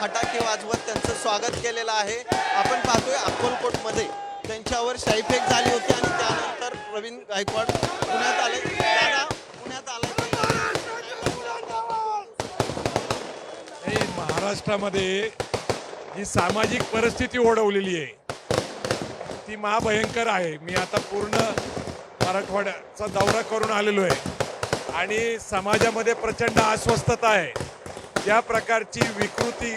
फटाके वाजवत त्यांचं स्वागत केलेलं आहे। आपण पाहतोय अक्कलकोटमध्ये त्यांच्यावर शाईफेक झाली होती आणि त्यानंतर प्रवीण गायकवाड पुण्यात आले। दादा पुण्यात आले। महाराष्ट्रामध्ये जी सामाजिक परिस्थिती ओढवलेली आहे ती महाभयंकर आहे। मी आता पूर्ण मराठवाड्याचा दौरा करून आलेलो आहे आणि समाजामध्ये प्रचंड अस्वस्थता आहे। या प्रकारची विकृती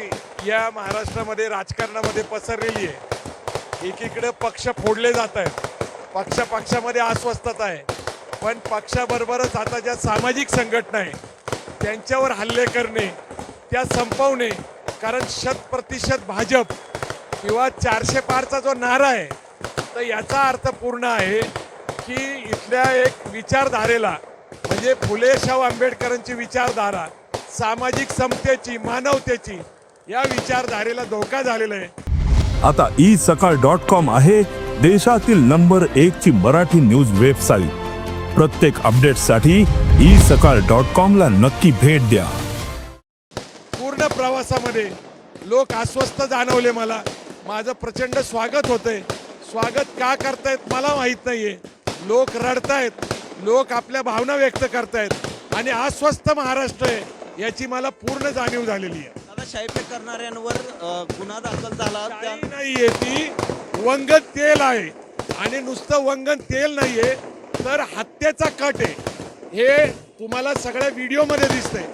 या महाराष्ट्रामध्ये राजकारणामध्ये पसरलेली आहे। एकीकडे पक्ष फोडले जात आहेत, पक्षामध्ये अस्वस्थता आहे, पण पक्षाबरोबरच आता ज्या सामाजिक संघटना आहे त्यांच्यावर हल्ले करणे, त्या संपवणे। कारण 100% भाजप किंवा 400 पारचा जो नारा आहे तर याचा अर्थ पूर्ण आहे की इथल्या एक विचारधारेला म्हणजे फुले शाहू आंबेडकरांची विचारधारा, सामाजिक समतेची, मानवतेची या विचारधारेला धोका झालेला आहे। आता isakal.com आहे देशातील नंबर 1 ची मराठी न्यूज वेबसाईट। प्रत्येक अपडेटसाठी isakal.com ला नक्की भेट द्या। पूर्ण प्रवासामध्ये लोक अस्वस्थ जाणवले। मला माझं प्रचंड स्वागत होतंय। स्वागत का करतायत मला माहित नाहीये। लोक रडतायत, लोक आपल्या भावना व्यक्त करतायत आणि अस्वस्थ महाराष्ट्र आहे याची मला पूर्ण जाणीव झालेली आहे। दादा शाईफेक करणाऱ्यांवर गुन्हा दाखल झाला नाहीये, ती वंगण तेल आहे आणि नुसतं वंगण तेल नाहीये तर हत्येचा कट आहे। हे तुम्हाला सगळ्या व्हिडिओमध्ये दिसतंय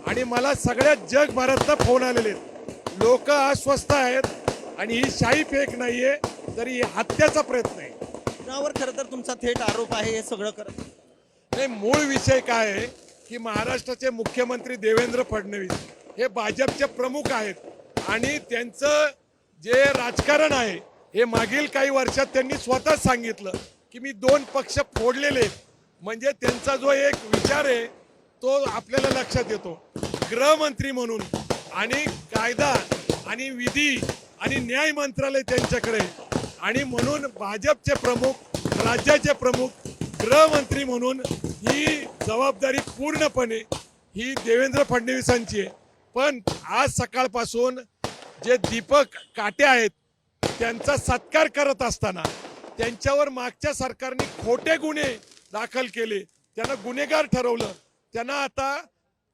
आणि मला सगळ्या जगभरातनं फोन आलेले आहेत। लोक अस्वस्थ आहेत आणि ही शाही फेक नाहीये तर ही हत्याचा प्रयत्न आहे। कुणावर खरं तर तुमचा थेट आरोप आहे हे सगळं करत नाही। मूळ विषय काय आहे की महाराष्ट्राचे मुख्यमंत्री देवेंद्र फडणवीस हे भाजपचे प्रमुख आहेत आणि त्यांचं जे राजकारण आहे हे मागील काही वर्षात त्यांनी स्वतःच सांगितलं की मी 2 पक्ष फोडलेले। म्हणजे त्यांचा जो एक विचार आहे तो आपल्याला लक्षात येतो। गृहमंत्री म्हणून आणि कायदा आणि विधी आणि न्याय मंत्रालय त्यांच्याकडे आणि म्हणून भाजपचे प्रमुख, राज्याचे प्रमुख, गृहमंत्री म्हणून ही जबाबदारी पूर्णपणे ही देवेंद्र फडणवीसांची आहे। पण आज सकाळपासून जे दीपक काटे आहेत त्यांचा सत्कार करत असताना त्यांच्यावर मागच्या सरकारने खोटे गुन्हे दाखल केले, त्यांना गुन्हेगार ठरवलं। त्यांना आता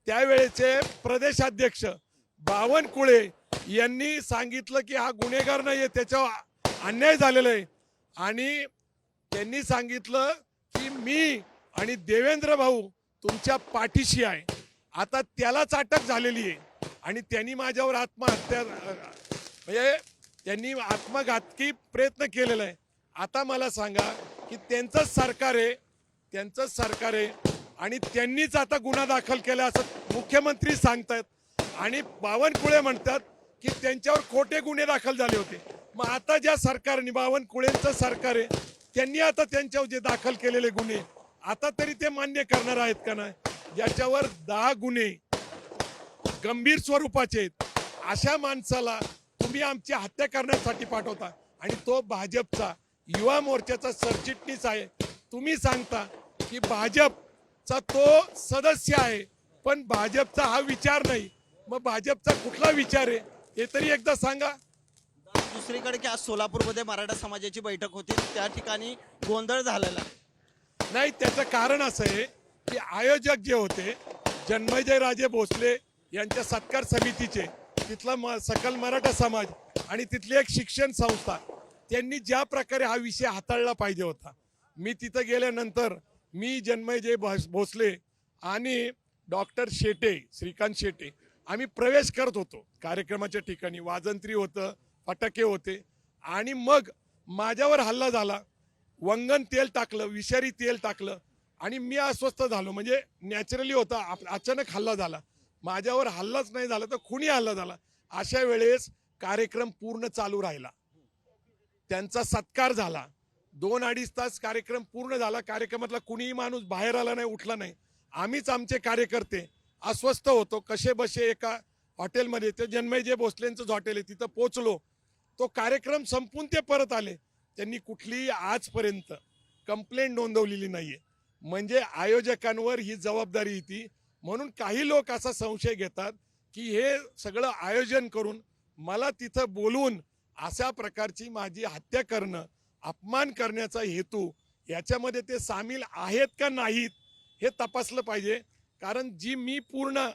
त्यावेळेचे प्रदेशाध्यक्ष बावनकुळे यांनी सांगितलं की हा गुन्हेगार नाहीये, त्याच्यावर अन्याय झालेला आहे आणि त्यांनी सांगितलं की मी आणि देवेंद्र भाऊ तुमच्या पाठीशी आहे। आता त्यालाच अटक झालेली आहे आणि त्यांनी माझ्यावर आत्महत्या म्हणजे त्यांनी आत्मघातकी प्रयत्न केलेला आहे। आता मला सांगा की त्यांचंच सरकार आहे आणि त्यांनीच आता गुन्हा दाखल केला असं मुख्यमंत्री सांगतात आणि बावनकुळे म्हणतात की त्यांच्यावर खोटे गुन्हे दाखल झाले होते। मग आता ज्या सरकारने, बावनकुळेंचं सरकार आहे, त्यांनी आता त्यांच्यावर जे दाखल केलेले गुन्हे आता तरी ते मान्य करणार आहेत का नाही? ज्याच्यावर 10 गुन्हे गंभीर स्वरूपाचे आहेत अशा माणसाला तुम्ही आमची हत्या करण्यासाठी पाठवता आणि तो भाजपचा युवा मोर्चाचा सरचिटणीस आहे। तुम्ही सांगता की भाजपचा तो सदस्य आहे पण भाजपचा हा विचार नाही। मग भाजपचा कुठला विचार आहे हे तरी एकदा सांगा। दुसरीकडे की आज सोलापूरमध्ये मराठा समाजाची बैठक होती, त्या ठिकाणी गोंधळ झालेला नाही। त्याचं कारण असं आहे की आयोजक जे होते जन्मेजय राजे भोसले यांच्या सत्कार समितीचे, तिथला सकल मराठा समाज आणि तिथली एक शिक्षण संस्था, त्यांनी ज्या प्रकारे हा विषय हाताळला पाहिजे होता, मी तिथं गेल्यानंतर मी जन्मेजय भोसले आणि डॉक्टर शेटे, श्रीकांत शेटे आम्ही प्रवेश करत होतो कार्यक्रमाच्या ठिकाणी। वाजंत्री होतं, फटाके होते आणि मग माझ्यावर हल्ला झाला। वंगण तेल टाकलं, विषारी तेल टाकलं आणि मी अस्वस्थ झालो। म्हणजे नॅचरली होता, अचानक हल्ला झाला। माझ्यावर हल्लाच नाही झाला तर कुणी हल्ला झाला? अशा वेळेस कार्यक्रम पूर्ण चालू राहिला, त्यांचा सत्कार झाला, 2-2.5 तास कार्यक्रम पूर्ण झाला। कार्यक्रमातला कुणीही माणूस बाहेर आला नाही, उठला नाही। आम्हीच आमचे कार्यकर्ते अस्वस्थ होतो, कसे बसे एका हॉटेलमध्ये, ते जन्मेजय भोसलेंचंच हॉटेल आहे, तिथं पोचलो। तो कार्यक्रम संपून ते परत आले। त्यांनी कुठलीही आजपर्यंत कंप्लेंट नोंदवलेली नाहीये। म्हणजे आयोजकांवर ही जबाबदारी येते। म्हणून काही लोक असा संशय घेतात की हे सगळं आयोजन करून मला तिथं बोलवून अशा प्रकारची माझी हत्या करणं, अपमान करण्याचा हेतू, याच्यामध्ये ते सामील आहेत का नाहीत हे तपासलं पाहिजे. कारण जी मी पूर्ण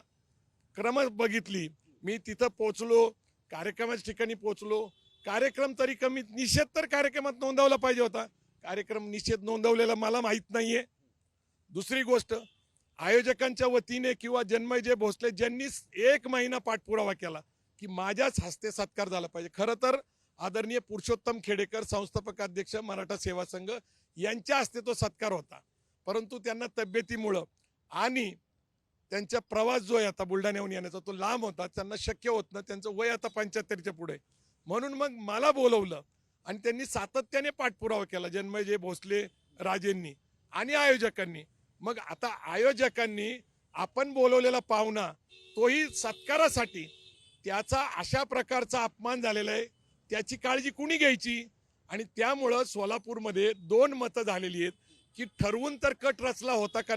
क्रम बघितली, मी तिथं पोचलो, कार्यक्रमाच्या ठिकाणी पोचलो, कार्यक्रम तरी कमी निषेध तर कार्यक्रमात नोंदवला पाहिजे होता, कार्यक्रम निषेध नोंदवलेला मला माहीत नाहीये. दुसरी गोष्ट, आयोजकांच्या वतीने किंवा जन्मजय भोसले ज्यांनी 1 महिना पाठपुरावा केला की माझ्याच हस्ते सत्कार झाला पाहिजे. खरं तर आदरणीय पुरुषोत्तम खेडेकर, संस्थापक अध्यक्ष मराठा सेवा संघ, यांच्या हस्ते तो सत्कार होता. परंतु त्यांना तब्येतीमुळं आणि त्यांचा प्रवास जो आहे आता बुलढाण्याहून येण्याचा तो लांब होता, त्यांना शक्य होत नाही, त्यांचं वय आता 75च्या पुढे, म्हणून मग मला बोलवलं आणि त्यांनी सातत्याने पाठपुरावा केला, जन्मजय भोसले राजेंनी आणि आयोजकांनी. मग आता आयोजकांनी आपण बोलवलेला पाहुणा तोही सत्कारासाठी, त्याचा अशा प्रकारचा अपमान झालेला आहे, त्याची काळजी कुणी घ्यायची? आणि त्यामुळं सोलापूरमध्ये 2 मतं झालेली आहेत की ठरवून तर कट रचला होता का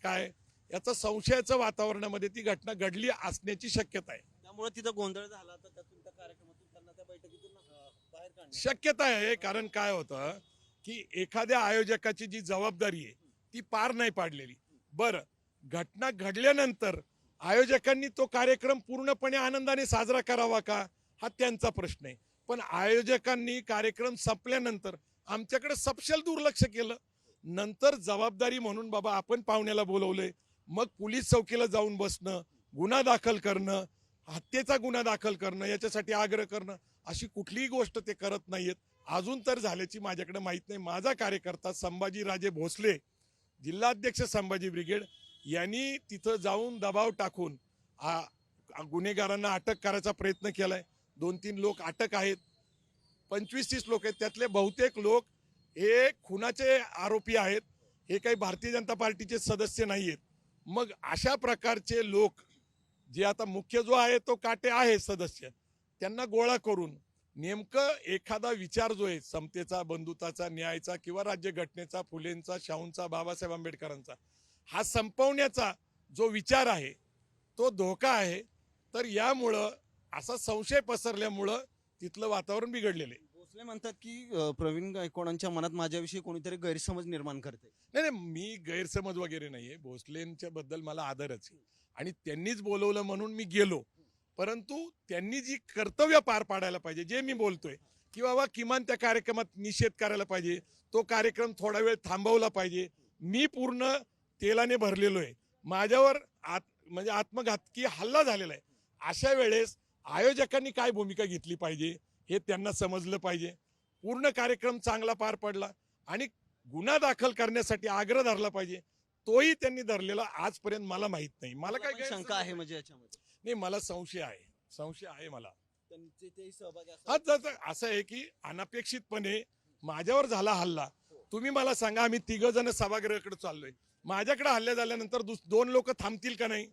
काय, याचा संशयाचं वातावरणामध्ये ती घटना घडली असण्याची शक्यता आहे. त्यामुळे तिथं गोंधळ झाला तर त्यातून त्या कार्यक्रमातून त्यांना त्या बैठकीतून बाहेर काढण्यात शक्यता आहे. कारण काय होतं की एखाद्या आयोजकाची जी जबाबदारी आहे ती पार नाही पाडलेली. बरं, घटना घडल्यानंतर आयोजकांनी तो कार्यक्रम पूर्णपणे आनंदाने साजरा करावा का, हा त्यांचा प्रश्न आहे. पण आयोजकांनी कार्यक्रम संपल्यानंतर आमच्याकडे सपशेल दुर्लक्ष केलं. नंतर जबाबदारी म्हणून बाबा आपण पाहुण्याला बोलवलंय, मग पोलीस चौकीला जाऊन बसणं, गुन्हा दाखल करणं, हत्येचा गुन्हा दाखल करणं, याच्यासाठी आग्रह करणं, अशी कुठलीही गोष्ट ते करत नाहीयेत. अजून तर झाल्याची माझ्याकडे माहीत नाही. माझा कार्यकर्ता संभाजीराजे भोसले, जिल्हाध्यक्ष संभाजी ब्रिगेड, यांनी तिथं जाऊन दबाव टाकून गुन्हेगारांना अटक करायचा प्रयत्न केलाय. 2-3 लोक अटक आहेत, 25-30 लोक आहेत, त्यातले बहुतेक लोक हे खुनाचे आरोपी आहेत, हे काही भारतीय जनता पार्टीचे सदस्य नाही आहेत. मग अशा प्रकारचे लोक जे आता मुख्य जो आहे तो काटे आहे सदस्य, त्यांना गोळा करून नेमकं एखादा विचार जो आहे समतेचा, बंधुताचा, न्यायाचा किंवा राज्यघटनेचा, फुलेंचा, शाहूंचा, बाबासाहेब आंबेडकरांचा, हा संपवण्याचा जो विचार आहे तो धोका आहे. तर यामुळं असा संशय पसरल्यामुळं तिथलं वातावरण बिघडलेलं आहे. भोसले म्हणतात की प्रवीण गायकवाडांच्या मनात माझ्याविषयी कोणीतरी गैरसमज निर्माण करते. नाही, मी गैरसमज वगैरे नाहीये. भोसलेंच्या बद्दल मला आदरच आहे आणि त्यांनीच बोलवलं म्हणून मी गेलो. परंतु त्यांनी जी कर्तव्य पार पाडायला पाहिजे, जे मी बोलतोय की बाबा किमान त्या कार्यक्रमात निषेध करायला पाहिजे, तो कार्यक्रम थोडा वेळ थांबवला पाहिजे. मी पूर्ण तेलाने भरलेलो आहे, माझ्यावर म्हणजे आत्मघातकी हल्ला झालेला आहे. अशा वेळेस आयोजकांनी काय भूमिका घेतली पाहिजे हे त्यांना समजलं पाहिजे. पूर्ण कार्यक्रम चांगला पार पडला आणि गुन्हा दाखल करण्यासाठी आग्रह धरला पाहिजे, तोही त्यांनी धरलेला आजपर्यंत मला माहित नाही. मला काय शंका आहे म्हणजे याच्यामध्ये? नाही, मला संशय आहे मला. त्यांचे ते सहभागी असं आहे की अनपेक्षितपणे माझ्यावर झाला हल्ला. तुम्ही मला सांगा, आम्ही 3 जण सभागृहाकडे चाललोय, माझ्याकडे हल्ला झाल्यानंतर 2 लोक थांबतील का नाही?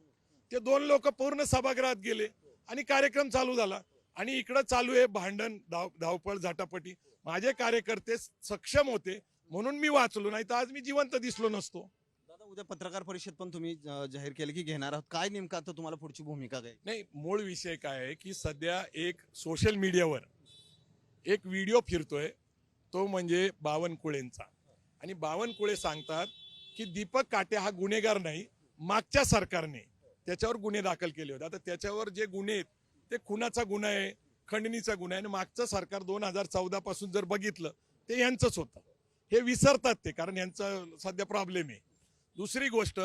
ते 2 लोक पूर्ण सभागृहात गेले आणि कार्यक्रम चालू झाला आणि इकडं चालू आहे भांडण, धावपळ, झाटापटी. माझे कार्यकर्ते सक्षम होते म्हणून मी वाचलो, नाही तर आज मी जिवंत दिसलो नसतो. दादा, उद्या पत्रकार परिषद पण तुम्ही जाहीर केली की घेणार आहात, काय नेमकं आता तुम्हाला पुढची भूमिका काय? नाही, मूळ विषय काय आहे की सध्या एक सोशल मीडियावर एक व्हिडिओ फिरतोय, तो म्हणजे बावनकुळेंचा. आणि बावनकुळे सांगतात की दीपक काटे हा गुन्हेगार नाही, मागच्या सरकारने त्याच्यावर गुन्हे दाखल केले होते. आता त्याच्यावर जे गुन्हे आहेत ते खुनाचा गुन्हा आहे, खंडणीचा गुन्हा आहे, आणि मागचं सरकार 2014 पासून जर बघितलं ते यांचंच होतं. हे विसरतात ते, कारण यांचा सध्या प्रॉब्लेम आहे. दुसरी गोष्ट,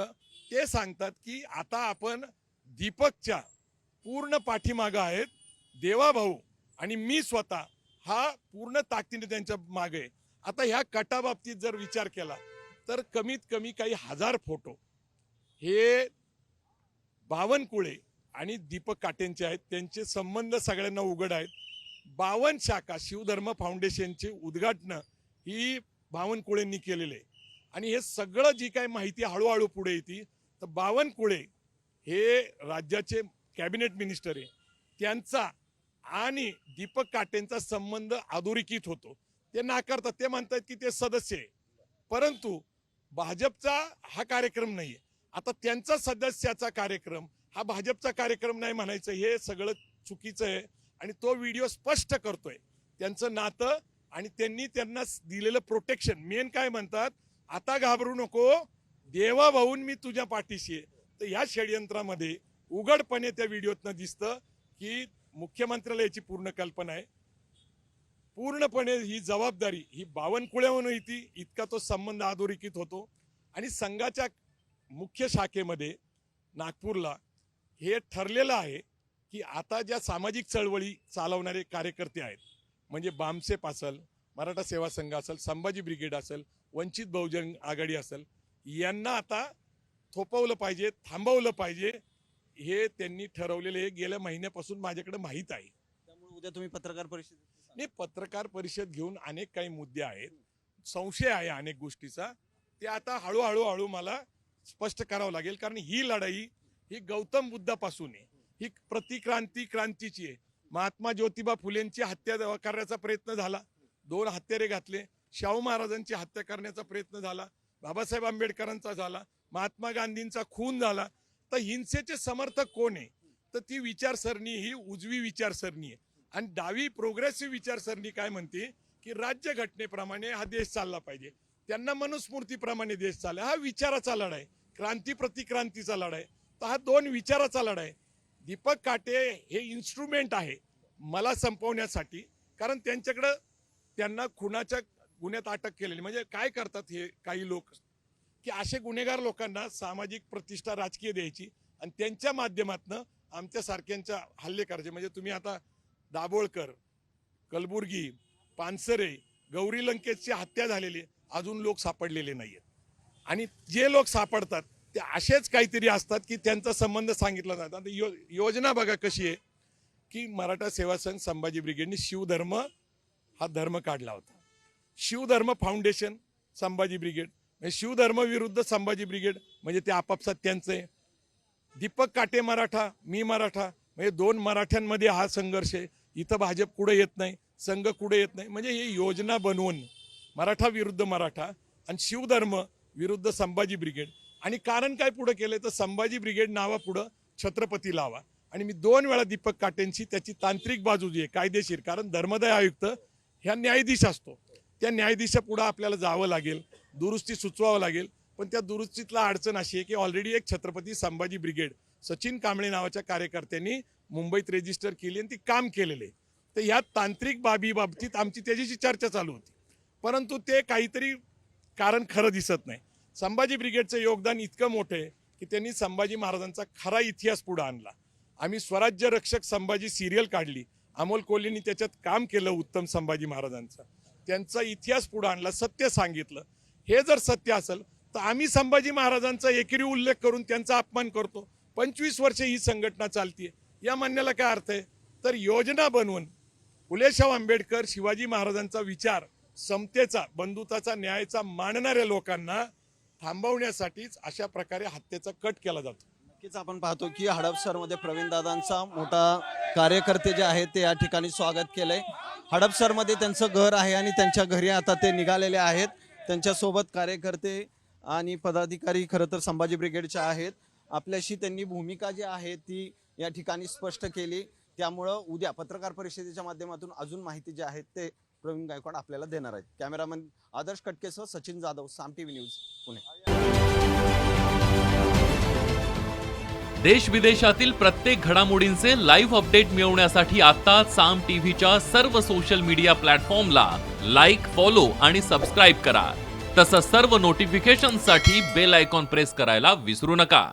ते सांगतात की आता आपण दीपकच्या पूर्ण पाठीमागं आहेत, देवाभाऊ आणि मी स्वतः हा पूर्ण ताकदीने त्यांच्या मागे आहे. आता ह्या कटाबाबतीत जर विचार केला तर कमीत कमी काही 1000 फोटो हे बावनकुळे आणि दीपक काटेंचे आहेत. त्यांचे संबंध सगळ्यांना उघड आहेत. 52 शाखा शिवधर्म फाउंडेशनचे उद्घाटन ही बावनकुळेंनी केलेले आहे. आणि हे सगळं जी काही माहिती हळूहळू पुढे येते, तर बावनकुळे हे राज्याचे कॅबिनेट मिनिस्टर आहे, त्यांचा आणि दीपक काटेंचा संबंध अधोरेखित होतो. ते नाकारतात, ते म्हणतात की ते सदस्य आहे, परंतु भाजपचा हा कार्यक्रम नाहीये. आता त्यांचा सदस्याचा कार्यक्रम हा भाजपचा कार्यक्रम नाही म्हणायचं, हे सगळं चुकीचं आहे. आणि तो व्हिडिओ स्पष्ट करतोय त्यांचं नातं आणि त्यांनी त्यांना दिलेलं प्रोटेक्शन. मेन काय म्हणतात, आता घाबरू नको, देवा भाऊन मी तुझ्या पाठीशी आहे. तर या षडयंत्रामध्ये उघडपणे त्या व्हिडिओतनं दिसतं की मुख्यमंत्र्याला याची पूर्ण कल्पना आहे. पूर्णपणे ही जबाबदारी ही बावनकुळ्याहून होती, इतका तो संबंध अधोरेखित होतो. आणि संघाच्या मुख्य शाखेमध्ये नागपूरला हे ठरलेलं आहे की आता ज्या सामाजिक चळवळी चालवणारे कार्यकर्ते आहेत, म्हणजे बामसेप असेल, मराठा सेवा संघ असेल, संभाजी ब्रिगेड असेल, वंचित बहुजन आघाडी असेल, यांना आता थोपवलं पाहिजे, थांबवलं पाहिजे. हे त्यांनी ठरवलेले हे गेल्या महिन्यापासून माझ्याकडे माहीत आहे. त्यामुळे उद्या तुम्ही पत्रकार परिषद नाही, पत्रकार परिषद घेऊन अनेक काही मुद्दे आहेत, संशय आहे अनेक गोष्टीचा, ते आता हळूहळू मला स्पष्ट करावं लागेल. कारण ही लढाई ही गौतम बुद्धापासून आहे, ही क्रांतीची आहे. महात्मा ज्योतिबा फुलेंची हत्या करण्याचा प्रयत्न झाला, 2 हत्यारे घातले. शाहू महाराजांची हत्या करण्याचा प्रयत्न झाला, बाबासाहेब आंबेडकरांचा झाला, महात्मा गांधींचा खून झाला. तर हिंसेचे समर्थक कोण आहे? तर ती विचारसरणी ही उजवी विचारसरणी आहे. आणि डावी प्रोग्रेसिव्ह विचारसरणी काय म्हणते की राज्य घटनेप्रमाणे हा देश चालला पाहिजे, त्यांना मनुस्मृतीप्रमाणे देश चालला. हा विचाराचा लढा आहे, क्रांती प्रतिक्रांतीचा लढा आहे. तर हा 2 विचाराचा लढा आहे. दीपक काटे हे इन्स्ट्रुमेंट आहे मला संपवण्यासाठी. कारण त्यांना खुनाच्या गुन्ह्यात अटक केलेली. म्हणजे काय करतात हे काही लोक की असे गुन्हेगार लोकांना सामाजिक प्रतिष्ठा राजकीय द्यायची आणि त्यांच्या माध्यमातून आमच्या सारख्यांच्या हल्ले करायचे. म्हणजे तुम्ही आता दाभोळकर, कलबुर्गी, पानसरे, गौरी लंकेशची हत्या झालेली, अजून लोक सापडलेले नाहीयेत. आणि जे लोक सापडतात ते असेच काहीतरी असतात की त्यांचा संबंध सांगितला जातो. आता योजना बघा कशी आहे की मराठा सेवा संघ संभाजी ब्रिगेडने शिवधर्म हा धर्म काढला होता. शिवधर्म फाउंडेशन संभाजी ब्रिगेड, म्हणजे शिवधर्म विरुद्ध संभाजी ब्रिगेड, म्हणजे ते आपापसात त्यांचं आहे. दीपक काटे मराठा, मी मराठा, म्हणजे 2 मराठ्यांमध्ये हा संघर्ष आहे. इथं भाजप कुठे येत नाही, संघ कुठे येत नाही. म्हणजे ही योजना बनवून मराठा विरुद्ध मराठा आणि शिवधर्म विरुद्ध संभाजी ब्रिगेड. आणि कारण काय पुढे केलंय तर संभाजी ब्रिगेड नावापुढं छत्रपती लावा. आणि मी 2 वेळा दीपक काटेंची त्याची तांत्रिक बाजू जी आहे कायदेशीर, कारण धर्मदाय आयुक्त ह्या न्यायाधीश असतो, त्या न्यायाधीशापुढं आपल्याला जावं लागेल, दुरुस्ती सुचवावं लागेल. पण त्या दुरुस्तीतला अडचण अशी आहे की ऑलरेडी एक छत्रपती संभाजी ब्रिगेड सचिन कांबळे नावाच्या कार्यकर्त्यांनी मुंबईत रजिस्टर केली आणि ती काम केलेले. तर या तांत्रिक बाबी बाबतीत आमची त्याच्याशी चर्चा चालू होती, परंतु ते काहीतरी कारण खरं दिसत नाही. संभाजी ब्रिगेडचं योगदान इतकं मोठं आहे की त्यांनी संभाजी महाराजांचा खरा इतिहास पुढे आणला. आम्ही स्वराज्य रक्षक संभाजी सिरियल काढली, अमोल कोल्हेंनी त्याच्यात काम केलं उत्तम संभाजी महाराजांचा, त्यांचा इतिहास पुढे आणला, सत्य सांगितलं. हे जर सत्य असेल तर आम्ही संभाजी महाराजांचा एकेरी उल्लेख करून त्यांचा अपमान करतो. 25 वर्षे ही संघटना चालतीये, या म्हणण्याला काय अर्थ आहे? तर योजना बनवून फुलेशाह आंबेडकर, शिवाजी महाराजांचा विचार, समतेचा, बंधुताचा, न्यायाचा मानणाऱ्या लोकांना थांबवण्यासाठीच अशा प्रकारे हत्येचा कट केला जातो. नक्कीच आपण पाहतो की हडपसरमध्ये प्रवीण दादांचा मोठा कार्यकर्ते जे आहेत ते या ठिकाणी स्वागत केलंय. हडपसरमध्ये त्यांचं घर आहे आणि त्यांच्या घरी आता ते निघालेले आहेत. त्यांच्यासोबत कार्यकर्ते आणि पदाधिकारी खरं तर संभाजी ब्रिगेडचे आहेत. आपल्याशी त्यांनी भूमिका जी आहे ती या ठिकाणी स्पष्ट केली. त्यामुळं उद्या पत्रकार परिषदेच्या माध्यमातून अजून माहिती जी आहे ते प्रवीण गायकवाड आपल्याला देणार आहेत. कॅमेरामन आदर्श कटकेसह सचिन जाधव, साम टीव्ही न्यूज, पुणे. देश विदेशातील प्रत्येक घडामोडींचे लाईव्ह अपडेट मिळवण्यासाठी आता साम टीव्हीच्या सर्व सोशल मीडिया प्लॅटफॉर्मला लाईक, फॉलो आणि सबस्क्राईब करा. तसंच सर्व नोटिफिकेशनसाठी बेल आयकॉन प्रेस करायला विसरू नका.